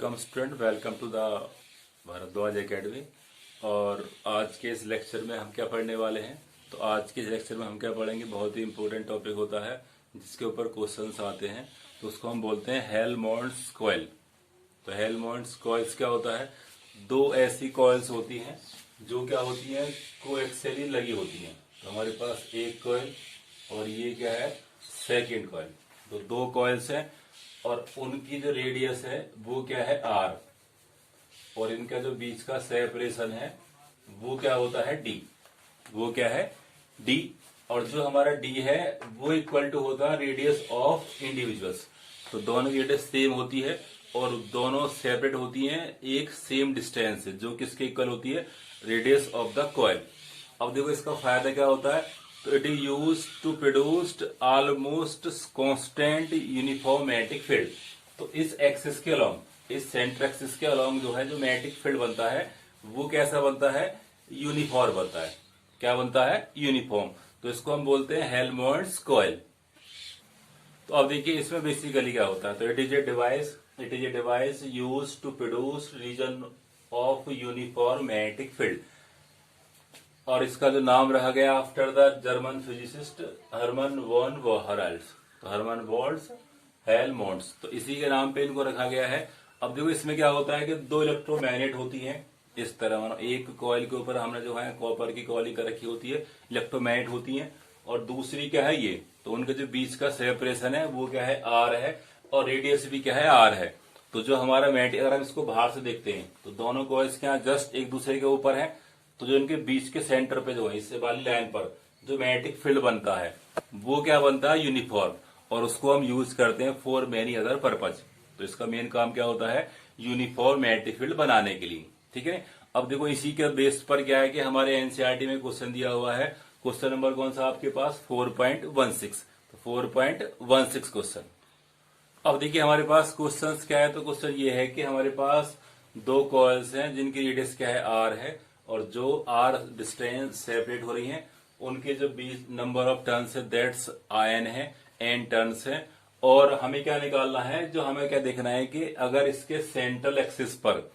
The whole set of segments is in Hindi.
Welcome student, welcome to the Bhardwaj academy. और आज के इस लेक्चर में हम क्या पढ़ने वाले हैं? तो आज के इस लेक्चर में हम क्या पढ़ेंगे, बहुत ही इंपॉर्टेंट टॉपिक होता है जिसके ऊपर क्वेश्चंस आते हैं। तो उसको हम बोलते हैं हेल्महोल्ट्ज कॉइल। तो हेल्महोल्ट्ज कॉइल्स क्या होता है? दो ऐसी कॉइल्स होती हैं जो क्या होती हैं, कोएक्सियली लगी होती हैं। तो हमारे पास एक कॉइल और ये क्या है, सेकेंड कॉइल। तो दो कॉइल्स हैं और उनकी जो रेडियस है वो क्या है, आर। और इनका जो बीच का सेपरेशन है वो क्या होता है, डी। वो क्या है, डी। और जो हमारा डी है वो इक्वल टू होता है रेडियस ऑफ इंडिविजुअल्स। तो दोनों की रेडियस सेम होती है और दोनों सेपरेट होती हैं एक सेम डिस्टेंस से, जो किसके इक्वल होती है, रेडियस ऑफ द कॉइल। अब देखो इसका फायदा क्या होता है। तो it is use to produced almost constant uniform magnetic field. तो इस एक्सिस के अलोंग, इस सेंटर एक्सिस के अलोंग जो है जो मैग्नेटिक फील्ड बनता है वो कैसा बनता है, यूनिफॉर्म बनता है। क्या बनता है, यूनिफॉर्म। तो इसको हम बोलते हैं हेल्महोल्ट्ज कॉइल। तो अब देखिए इसमें बेसिकली क्या होता है। तो it is a device use to produce region of uniform magnetic field. और इसका जो नाम रहा गया after the German physicist Hermann von Helmholtz. तो हर्मन वॉन हेल्महोल्ट्ज, तो इसी के नाम पे इनको रखा गया है। अब देखो इसमें क्या होता है कि दो इलेक्ट्रोमैग्नेट होती हैं इस तरह, मानो एक कॉइल के ऊपर हमने जो है कॉपर की कॉइलिंग कर रखी होती है, इलेक्ट्रोमैग्नेट होती है। और दूसरी क्या है ये, तो उनके जो बीच का सेपरेशन है वो क्या है, आर है। और रेडियस भी क्या है, आर है। तो जो हमारा मैग्नेट, अगर हम इसको बाहर से देखते हैं तो दोनों कॉइल्स क्या जस्ट एक दूसरे के ऊपर है। तो जो इनके बीच के सेंटर पे जो है, इससे वाली लाइन पर जो मैग्नेटिक फील्ड बनता है वो क्या बनता है, यूनिफॉर्म। और उसको हम यूज करते हैं फॉर मेनी अदर पर्पज। तो इसका मेन काम क्या होता है, यूनिफॉर्म मैग्नेटिक फील्ड बनाने के लिए। ठीक है। अब देखो इसी के बेस पर क्या है कि हमारे एनसीईआरटी में क्वेश्चन दिया हुआ है। क्वेश्चन नंबर कौन सा आपके पास, 4.16। तो 4.16 क्वेश्चन। अब देखिए हमारे पास क्वेश्चंस क्या है। तो क्वेश्चन ये है कि हमारे पास दो कॉइल्स हैं जिनकी रेडियस क्या है, आर है। और जो आर डिस्टेंस सेपरेट हो रही हैं उनके जो बीच नंबर ऑफ टर्न्स है दैट्स एन है, एन टर्न्स है। और हमें क्या निकालना है, जो हमें क्या देखना है कि अगर इसके सेंट्रल एक्सिस पर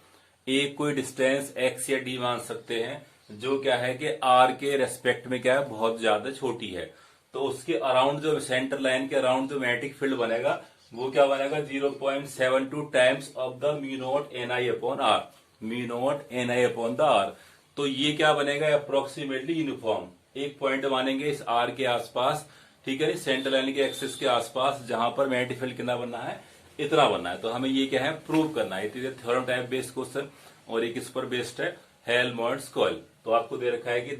एक कोई डिस्टेंस एक्स या डी मान सकते हैं जो क्या है कि आर के रेस्पेक्ट में क्या है, बहुत ज्यादा छोटी है। तो उसके अराउंड जो सेंटर लाइन के अराउंड जो मैग्नेटिक फील्ड बनेगा वो क्या बनेगा, 0.72 times of the mu naught N I upon R, mu naught N I upon the R. तो ये क्या बनेगा, अप्रोक्सीमेटली यूनिफॉर्म। एक पॉइंट मानेंगे इस आर के आसपास, ठीक है, सेंट्रल लाइन के एक्सिस के आसपास, जहां पर मैग्नेटिक फील्ड कितना बनना है, इतना बनना है। तो हमें ये क्या है, प्रूव करना है। Theorem type based question. और एक इस पर बेस्ड है हेल्महोल्ट्ज कॉइल। तो आपको दे रखा है कि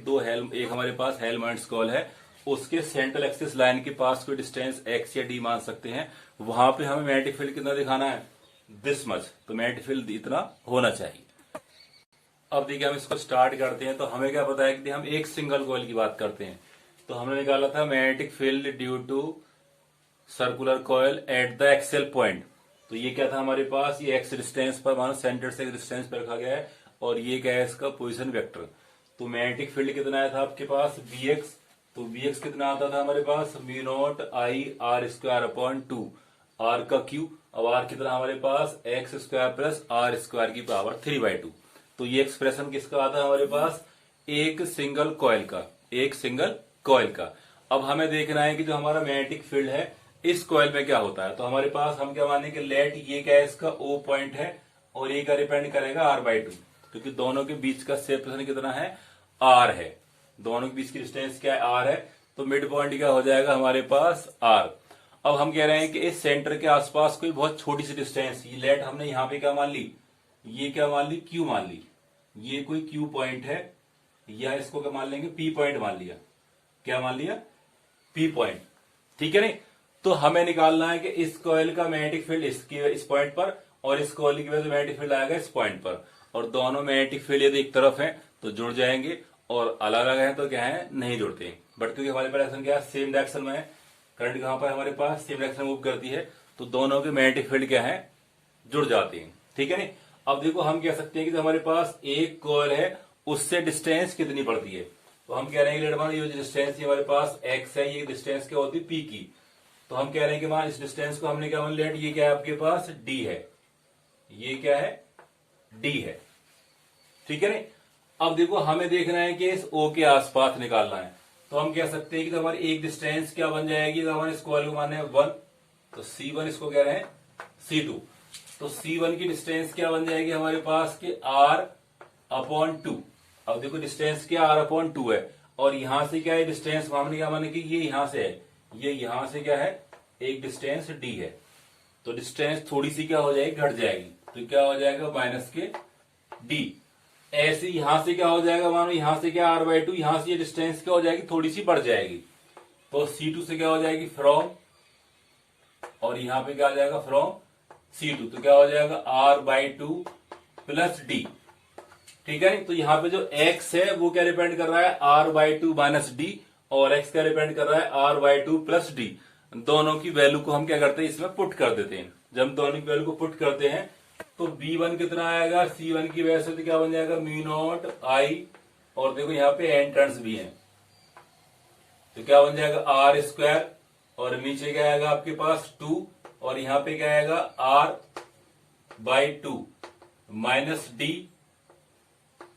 एक हमारे पास हेल्महोल्ट्ज कॉइल है, उसके सेंट्रल एक्सिस लाइन के पास कोई डिस्टेंस एक्स या डी मान सकते हैं। वहां पे हमें मैग्नेटिक फील्ड कितना दिखाना है, दिस मच। तो मैग्नेटिक फील्ड इतना होना चाहिए। अब देखिए हम इसको स्टार्ट करते हैं। तो हमें क्या पता है कि हम एक सिंगल कॉइल की बात करते हैं। तो हमने निकाला था magnetic field due to circular coil at the axial point. तो ये क्या था हमारे पास, ये एक्स डिस्टेंस पर, मानो सेंटर से डिस्टेंस पर रखा गया है। और ये क्या है, इसका पोजीशन वेक्टर। तो मैग्नेटिक फील्ड कितना आया था आपके पास, Bx। तो Bx कितना आता था हमारे पास, mu naught I R square upon 2, R का क्यू। अब आर कितना हमारे पास, X square plus R square की पावर 3/2। तो ये एक्सप्रेशन किसका आता है हमारे पास, एक सिंगल कॉइल का, एक सिंगल कॉइल का। अब हमें देखना है कि जो हमारा मैग्नेटिक फील्ड है इस कॉइल में क्या होता है। तो हमारे पास हम क्या मानेंगे, लेट ये क्या है, इसका O पॉइंट है और ये क्या डिपेंड करेगा, R/2। क्योंकि दोनों के बीच का सेपरेशन कितना है, R है। दोनों के बीच की डिस्टेंस क्या है, R है। तो मिड पॉइंट क्या हो जाएगा हमारे पास, R। अब हम कह रहे हैं कि इस सेंटर के आसपास कोई बहुत छोटी सी डिस्टेंस, ये लेट हमने यहाँ पे क्या मान ली, ये क्या मान ली, Q मान ली। ये कोई Q पॉइंट है, या इसको क्या मान लेंगे, P पॉइंट मान लिया। क्या मान लिया, P पॉइंट। ठीक है नहीं। तो हमें निकालना है कि इस कॉइल का मैग्नेटिक फील्ड इस पॉइंट पर, और इस कॉइल की वजह से मैग्नेटिक फील्ड आएगा इस पॉइंट पर। और दोनों मैग्नेटिक फील्ड यदि एक तरफ है तो जुड़ जाएंगे, और अलग अलग है तो क्या है, नहीं जुड़ते। बट क्योंकि हमारे पास डायरेक्शन क्या है, सेम डायरेक्शन में है, करंट कहां पर हमारे पास सेम डायरेक्शन मूव करती है, तो दोनों के मैग्नेटिक फील्ड क्या है, जुड़ जाते हैं। ठीक है नहीं। अब देखो हम कह सकते हैं कि हमारे पास एक कॉइल है उससे डिस्टेंस कितनी पड़ती है। तो हम कह रहे हैं कि ये डिस्टेंस हमारे पास x है, ये डिस्टेंस क्या होती है, p की। तो हम कह रहे हैं कि वहां इस डिस्टेंस को हमने क्या मान लिया, ये क्या है आपके पास, d है। ये क्या है, डी है। ठीक है ना। अब देखो हमें देखना है कि इस ओ के आसपास निकालना है, तो हम कह सकते हैं कि तो हमारी एक डिस्टेंस क्या बन जाएगी, तो हमारे इसको वैल्यू माने 1, तो C1 इसको कह रहे हैं C2, तो C1 की डिस्टेंस क्या बन जाएगी हमारे पास कि R/2। अब देखो डिस्टेंस क्या R/2 है, और यहां से क्या है डिस्टेंस, हमने क्या माने कि ये यहां से है, ये यहां से क्या है एक डिस्टेंस D है, तो डिस्टेंस थोड़ी सी क्या हो जाएगी, घट जाएगी, तो क्या हो जाएगा माइनस के D। ऐसे यहां से क्या हो जाएगा, मानो यहां से क्या R/2, यहां से ये डिस्टेंस क्या हो जाएगी, थोड़ी सी बढ़ जाएगी, तो C2 से क्या हो जाएगी फ्रॉम, और यहां पे क्या आ जाएगा फ्रॉम C2, तो क्या हो जाएगा R/2 प्लस D। ठीक है, तो यहां पे जो x है वो क्या डिपेंड कर रहा है R/2 माइनस D, और x क्या डिपेंड कर रहा है R/2 प्लस D। दोनों की वैल्यू को हम क्या करते हैं इसमें पुट कर देते हैं। जब दोनों की वैल्यू को पुट करते हैं तो B1 कितना आएगा, C1 की वजह से तो क्या बन जाएगा μ0 I, और देखो यहाँ पे n टर्न्स भी हैं, तो क्या बन जाएगा R², और नीचे क्या आएगा आपके पास 2, और यहाँ पे क्या आएगा R/2 माइनस D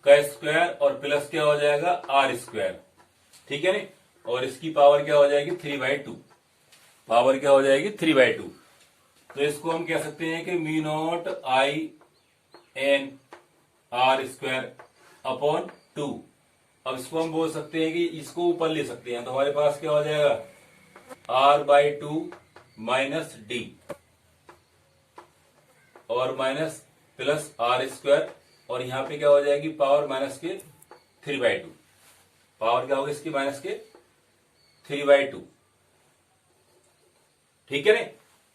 का स्क्वायर, और प्लस क्या हो जाएगा R²। ठीक है नी, और इसकी पावर क्या हो जाएगी 3/2, पावर क्या हो जाएगी 3/2। तो इसको हम कह सकते हैं कि μ0 I n R²/2। अब इसको हम बोल सकते हैं कि इसको ऊपर ले सकते हैं, तो हमारे पास क्या हो जाएगा R/2 माइनस D, और माइनस प्लस R², और यहां पे क्या हो जाएगी पावर माइनस के 3/2, पावर क्या होगा इसकी माइनस के 3/2। ठीक है ना।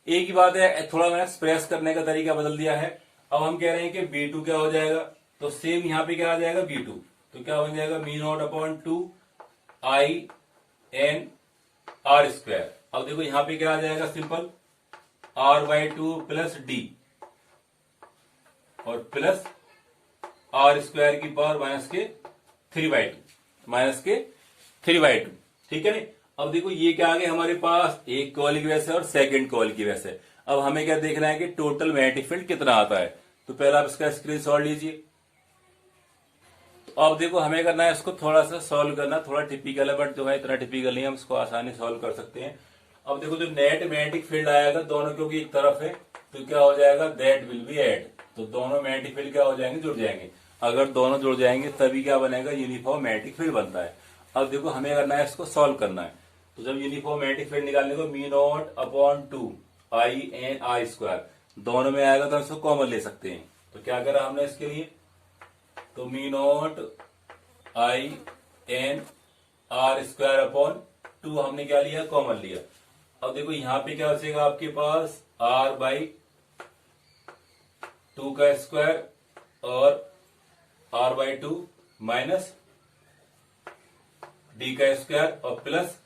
एक ही बात है, थोड़ा मैंने एक्सप्रेस करने का तरीका बदल दिया है। अब हम कह रहे हैं कि B2 क्या हो जाएगा, तो सेम यहां पे क्या आ जाएगा B2, तो क्या बन जाएगा μ0/2 I n R²। अब देखो यहां पे क्या आ जाएगा सिंपल R/2 प्लस D, और प्लस R² की पावर माइनस के 3/2, माइनस के 3/2। ठीक है ना। अब देखो ये क्या आ गया हमारे पास, एक कॉइल की वजह से और सेकंड कॉइल की वजह से। अब हमें क्या देखना है कि टोटल मैग्नेटिक फील्ड कितना आता है, तो पहले आप इसका स्क्रीनशॉट लीजिए। तो अब देखो हमें करना है इसको थोड़ा सा सॉल्व करना, थोड़ा टिपिकल है बट जो है इतना टिपिकल नहीं है, हम इसको आसानी सॉल्व कर सकते हैं। अब देखो जो नेट मैग्नेटिक फील्ड आएगा दोनों क्योंकि एक तरफ है, तो क्या हो जाएगा दैट विल बी एड, तो दोनों मैग्नेटिक फील्ड क्या हो जाएंगे, जुड़ जाएंगे। अगर दोनों जुड़ जाएंगे तभी क्या बनेगा, यूनिफॉर्म मैग्नेटिक फील्ड बनता है। अब देखो हमें करना है इसको सॉल्व करना है, तो जब यूनिफॉर्म मैग्नेटिक फील्ड निकालने को μ0/2 I n R², दोनों में आएगा तो हम इसको कॉमन ले सकते हैं। तो क्या करा हमने इसके लिए, तो μ0 I n R²/2 हमने क्या लिया, कॉमन लिया। अब देखो यहां पे क्या बचेगा आपके पास R/2 का स्क्वायर, और R/2 माइनस D का स्क्वायर, और प्लस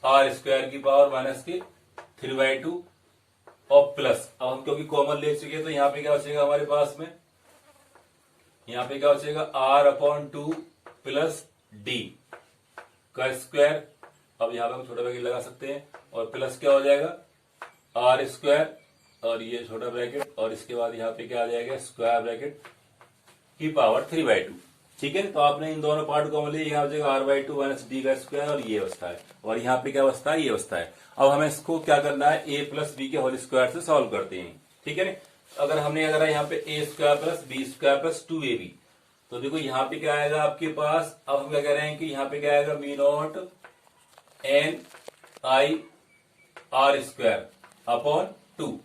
R² की पावर माइनस के 3/2, और प्लस, अब हम क्योंकि कॉमन ले चुके हैं तो यहाँ पे क्या बचेगा हमारे पास में, यहाँ पे क्या बचेगा R/2 प्लस D का स्क्वायर। अब यहाँ पे हम छोटा ब्रैकेट लगा सकते हैं, और प्लस क्या हो जाएगा R², और ये छोटा ब्रैकेट, और इसके बाद यहाँ पे क्या आ जाएगा स्क्वायर ब्रैकेट की पावर 3/2। ठीक है, तो आपने इन दोनों पार्ट को मिले, यहाँ हो जाएगा R/2 माइनस D का स्क्वायर, और ये अवस्था है, और यहाँ पे क्या अवस्था है, ये अवस्था है। अब हमें इसको क्या करना है, a प्लस बी के होल स्क्वायर से सॉल्व करते हैं। ठीक है ना। अगर हमने अगर यहाँ पे a² plus B² plus 2ab, तो देखो यहाँ पे क्या आएगा आपके पास, अब हम क्या कह रहे हैं कि यहाँ पे क्या आएगा μ0 n I R²/2।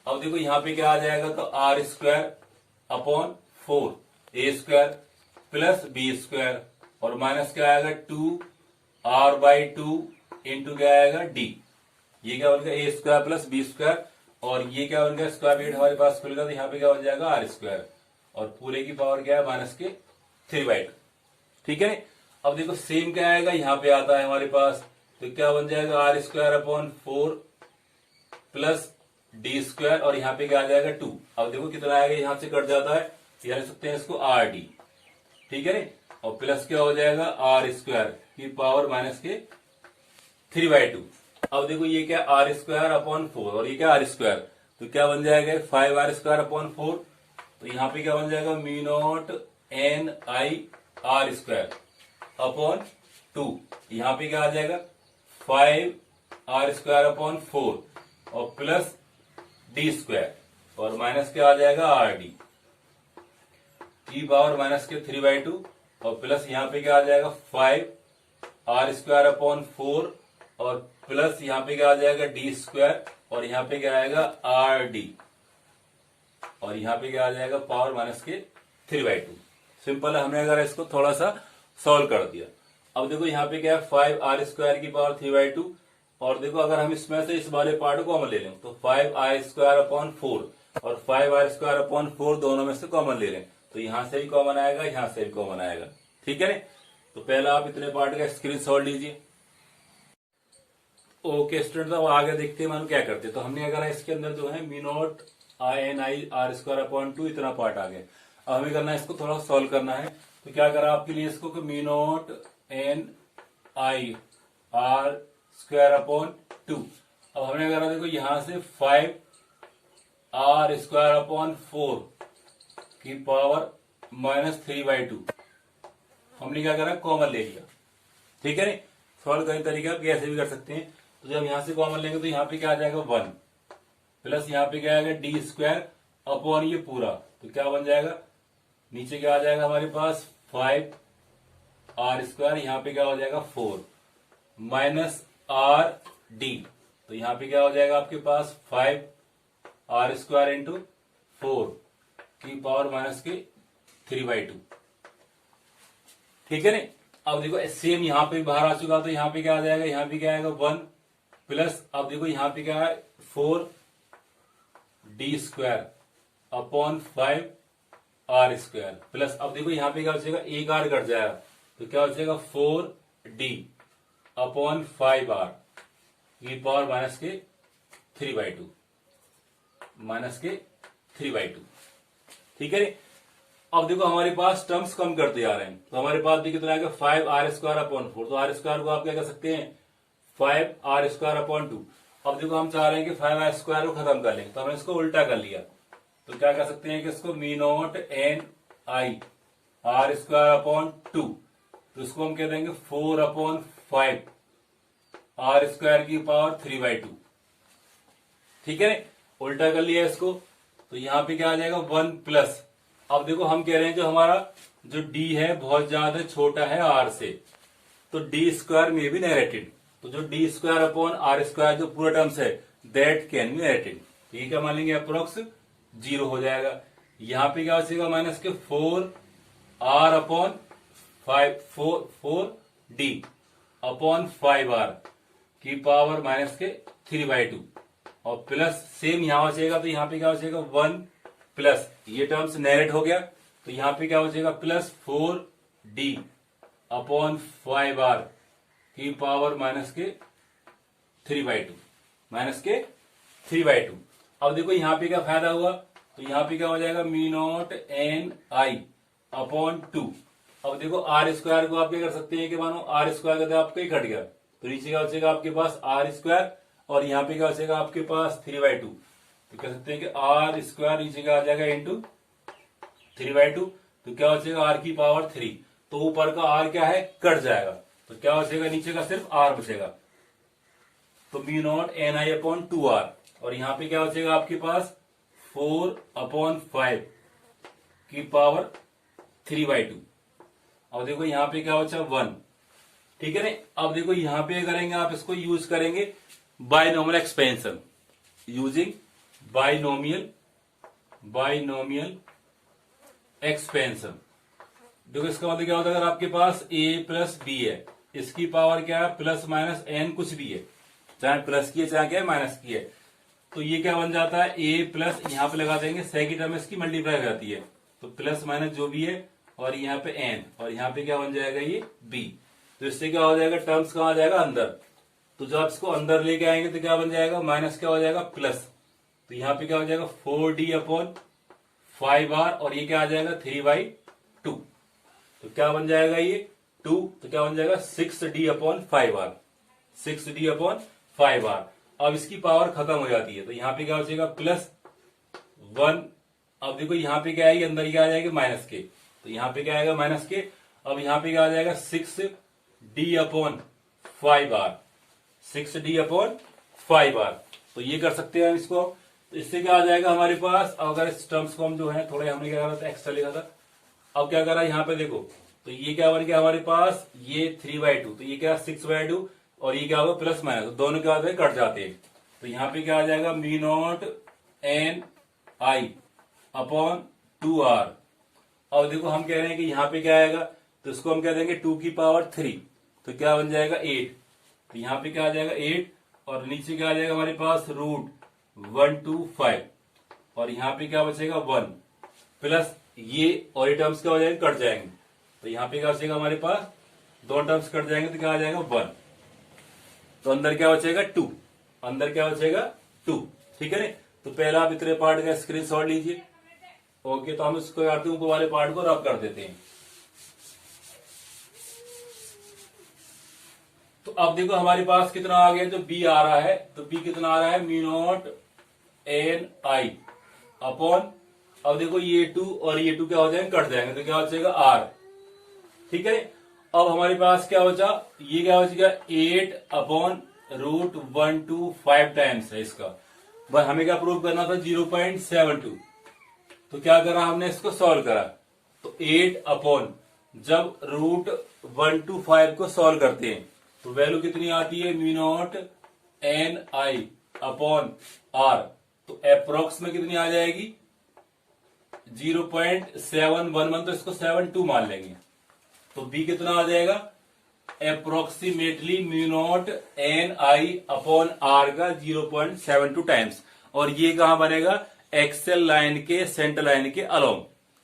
अब देखो यहाँ पे क्या आ जाएगा, तो R²/4 a² प्लस B² और माइनस क्या आएगा 2R/2 इंटू क्या आएगा D। ये क्या बन गया a² प्लस B², और ये क्या बन गया स्क्वायर ब्रैकेट हमारे पास खुल गया, तो यहाँ पे क्या बन जाएगा R², और पूरे की पावर क्या है माइनस के 3/2। ठीक है। अब देखो सेम क्या आएगा, यहाँ पे आता है हमारे पास, तो क्या बन जाएगा R²/4 प्लस D², और यहाँ पे क्या आ जाएगा 2। अब देखो कितना आएगा, यहाँ से कट जाता है, यह लिख सकते हैं इसको RD। ठीक है, और प्लस क्या हो जाएगा R² की पावर माइनस के 3/2। अब देखो ये क्या R²/4, और ये क्या R², तो क्या बन जाएगा 5r² अपॉन 4। तो यहाँ पे क्या बन जाएगा म्यू नॉट एन आई आर स्क्वायर अपॉन 2। यहाँ पे क्या आ जाएगा 5r² अपॉन 4 और प्लस d² और माइनस क्या आ जाएगा rd e⁻³ और प्लस यहाँ पे क्या आ जाएगा 5r² अपॉन 4 और प्लस यहाँ पे क्या आ जाएगा d² और यहाँ पे क्या आएगा rd और यहाँ पे क्या आ जाएगा (-3/2)। सिंपल है, हमने अगर इसको थोड़ा सा सॉल्व कर दिया। अब देखो यहाँ पे क्या है 5r² 3/2 और देखो अगर हम इसमें से इस वाले पार्ट को कॉमन ले लें तो 5r² अपॉन 4 और 5r²अपॉन 4 दोनों में से कॉमन ले लें तो यहां से भी कॉमन आएगा, यहां से भी कॉमन आएगा। ठीक है। तो पहला आप इतने पार्ट का स्क्रीनशॉट लीजिए। ओके स्टूडेंट, अब आगे देखते हैं हम क्या करते हैं। तो हमने अगर इसके अंदर जो है म्यू नॉट INI_r² इतना पार्ट आ गया। अब हमें करना है इसको थोड़ा सॉल्व करना है। तो क्या करा आपके लिए इसको म्यू नॉट NIR²/2। अब हमने करा देखो यहां से 5r²/4 की पावर (-3/2) हमने क्या करा कॉमन ले लिया। ठीक है। नहीं सॉल्व करने तरीका आप कैसे भी कर सकते हैं। तो जब यहां से कॉमन लेंगे तो यहाँ पे क्या आ जाएगा 1 प्लस यहाँ पे क्या आएगा d² अपॉन ये पूरा। तो क्या बन जाएगा नीचे क्या आ जाएगा हमारे पास 5r², यहाँ पे क्या हो जाएगा 4 माइनस rd। तो यहाँ पे क्या हो जाएगा आपके पास 5r² इंटू 4 की पावर (-3/2)। ठीक है। नहीं अब देखो सेम यहाँ पे बाहर आ चुका। तो यहाँ पे क्या आ जाएगा, यहाँ पे क्या आएगा 1 प्लस अब देखो यहाँ पे क्या है 4d² अपॉन 5r² प्लस अब देखो यहाँ पे क्या बचेगा एक r कट जाएगा तो क्या बचेगा 4d अपॉन 5r की पावर (-3/2)। ठीक है। अब देखो हमारे पास टर्म्स कम करते आ रहे हैं। तो हमारे पास भी कितना आएगा 5r²/4। तो r² को आप क्या कर सकते हैं 5r²/2। अब देखो हम चाह रहे हैं कि 5r² को खत्म कर लेंगे तो हमने इसको उल्टा कर लिया। तो क्या कर सकते हैं कि इसको म्यू नॉट NIR²/2 तो इसको हम कह देंगे 4/5r² की पावर (3/2)। ठीक है। उल्टा कर लिया इसको। तो यहाँ पे क्या आ जाएगा 1 प्लस अब देखो हम कह रहे हैं जो हमारा जो d है बहुत ज्यादा छोटा है r से तो d² में भी नरेटेड। तो जो d² अपॉन r² जो पूरा टर्म्स है दैट कैन बी नरेटेड। तो ये क्या मान लेंगे अप्रोक्स 0 हो जाएगा। यहाँ पे क्या बचेगा माइनस के 4r upon 4d upon 5r की पावर (-3/2) और प्लस सेम यहां बचेगा। तो यहाँ पे क्या बचेगा 1 प्लस ये टर्म्स नरेट हो गया। तो यहाँ पे क्या बचेगा प्लस 4d अपॉन 5r की पावर (-3/2) अब देखो यहाँ पे क्या फायदा हुआ। तो यहाँ पे क्या हो जाएगा म्यू नॉट NI/2। अब देखो r² को आप क्या कर सकते हैं कि मानो r² का आपका ही घट गया तो नीचे क्या बचेगा आपके पास r² और यहाँ पे क्या बचेगा आपके पास 3/2। तो कह सकते हैं कि r² नीचे क्या आ जाएगा इंटू 3/2। तो क्या बचेगा r की पावर 3। तो ऊपर का r क्या है कट जाएगा तो क्या बचेगा नीचे का सिर्फ r बचेगा। तो म्यू नॉट NI/2r और यहाँ पे क्या बचेगा आपके पास 4/5 की पावर 3/2। अब देखो यहाँ पे क्या बचा 1। ठीक है। ना अब देखो यहाँ पे करेंगे आप इसको यूज करेंगे binomial expansion using binomial expansion. देखो इसका मतलब क्या होता है अगर आपके पास a प्लस b है इसकी पावर क्या है प्लस माइनस n कुछ भी है चाहे प्लस की है चाहे क्या है माइनस की है तो ये क्या बन जाता है a प्लस यहाँ पे लगा देंगे सेकंड टर्म इसकी मल्टीप्लाई हो जाती है तो प्लस माइनस जो भी है और यहाँ पे n और यहाँ पे क्या बन जाएगा ये b। तो इससे क्या हो जाएगा टर्म्स कहाँ आ जाएगा अंदर। तो जब इसको अंदर लेके आएंगे तो क्या बन जाएगा माइनस क्या हो जाएगा प्लस। तो यहाँ पे क्या हो जाएगा 4d अपॉन 5r और ये क्या आ जाएगा 3/2। तो क्या बन जाएगा ये 2। तो क्या बन जाएगा 6d upon 5r 6d upon 5r। अब इसकी पावर खत्म हो जाती है, तो यहाँ पे क्या हो जाएगा +1। अब देखो यहाँ पे क्या आएगी, अंदर क्या आ जाएगा -k, तो यहाँ पे क्या आएगा -k। अब यहाँ पे क्या आ जाएगा 6d/5r, 6d/5r। तो ये कर सकते हैं हम इसको। तो इससे क्या आ जाएगा हमारे पास, अगर इस टर्म्स को हम जो है थोड़े हमने क्या करा था, एक्स्ट्रा लिखा था, अब क्या करा यहाँ पे देखो, तो ये क्या बन गया हमारे पास, ये 3/2, तो ये क्या 6/2, और ये क्या होगा प्लस माइनस, तो दोनों क्या होते हैं, कट जाते हैं। तो यहाँ पे क्या आ जाएगा μ0n/2r। अब देखो हम कह रहे हैं कि यहाँ पे क्या आएगा, तो इसको हम कह देंगे 2⁻3, तो क्या बन जाएगा 8। तो यहाँ पे क्या आ जाएगा 8, और नीचे क्या आ जाएगा हमारे पास √125, और यहाँ पे क्या बचेगा 1, प्लस ये और ये टर्म्स क्या हो जाएंगे, कट जाएंगे। तो यहाँ पे क्या बचेगा हमारे पास, दो टर्म्स कट जाएंगे, तो क्या आ जाएगा 1, तो अंदर क्या बचेगा 2, अंदर क्या बचेगा 2। ठीक है ना। तो पहला आप इतने पार्ट का स्क्रीनशॉट लीजिए। ओके, तो हम इसको करते हैं, ऊपर वाले पार्ट को रब कर देते हैं। तो अब देखो हमारे पास कितना आ गया, जो बी आ रहा है, तो बी कितना आ रहा है μ0n/, अब देखो ये 2 और ये 2 क्या हो जाएंगे, कट जाएंगे, तो क्या हो जाएगा r। ठीक है। अब हमारे पास क्या बचा, ये क्या बचेगा 8/√125 टाइम्स है इसका, बस हमें क्या प्रूव करना था 0.72। तो क्या करा हमने, इसको सॉल्व करा, तो 8 जब √125 को सॉल्व करते हैं तो वैल्यू कितनी आती है μ0ni/r, तो अप्रोक्स में कितनी आ जाएगी 0.711, तो इसको 72 मान लेंगे। तो बी कितना आ जाएगा, अप्रोक्सीमेटली μ0ni/r का 0.72 टाइम्स, और ये कहां बनेगा, एक्सेल लाइन के सेंटर लाइन के अलोंग,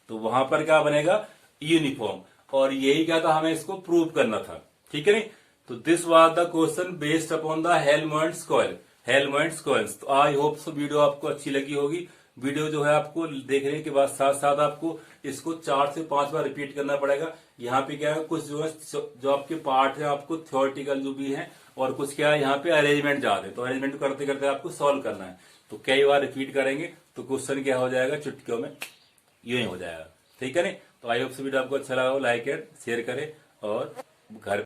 तो वहां पर क्या बनेगा यूनिफॉर्म, और यही क्या था, हमें इसको प्रूव करना था। ठीक है नहीं। तो this was the question based upon the Helmholtz coil, Helmholtz coils. तो आई होप सो वीडियो आपको अच्छी लगी होगी। वीडियो जो है आपको देखने के बाद साथ साथ आपको इसको 4 से 5 बार रिपीट करना पड़ेगा। यहाँ पे क्या है, कुछ जो है जो आपके पार्ट है आपको थ्योरेटिकल जो भी है, और कुछ क्या है यहाँ पे अरेंजमेंट ज्यादा है, तो अरेंजमेंट करते करते आपको सॉल्व करना है। तो कई बार रिपीट करेंगे तो क्वेश्चन क्या हो जाएगा, चुटकियों में यूं ही हो जाएगा। ठीक है नहीं। तो आई होप सो वीडियो आपको अच्छा लगा हो, लाइक एंड शेयर करें, और घर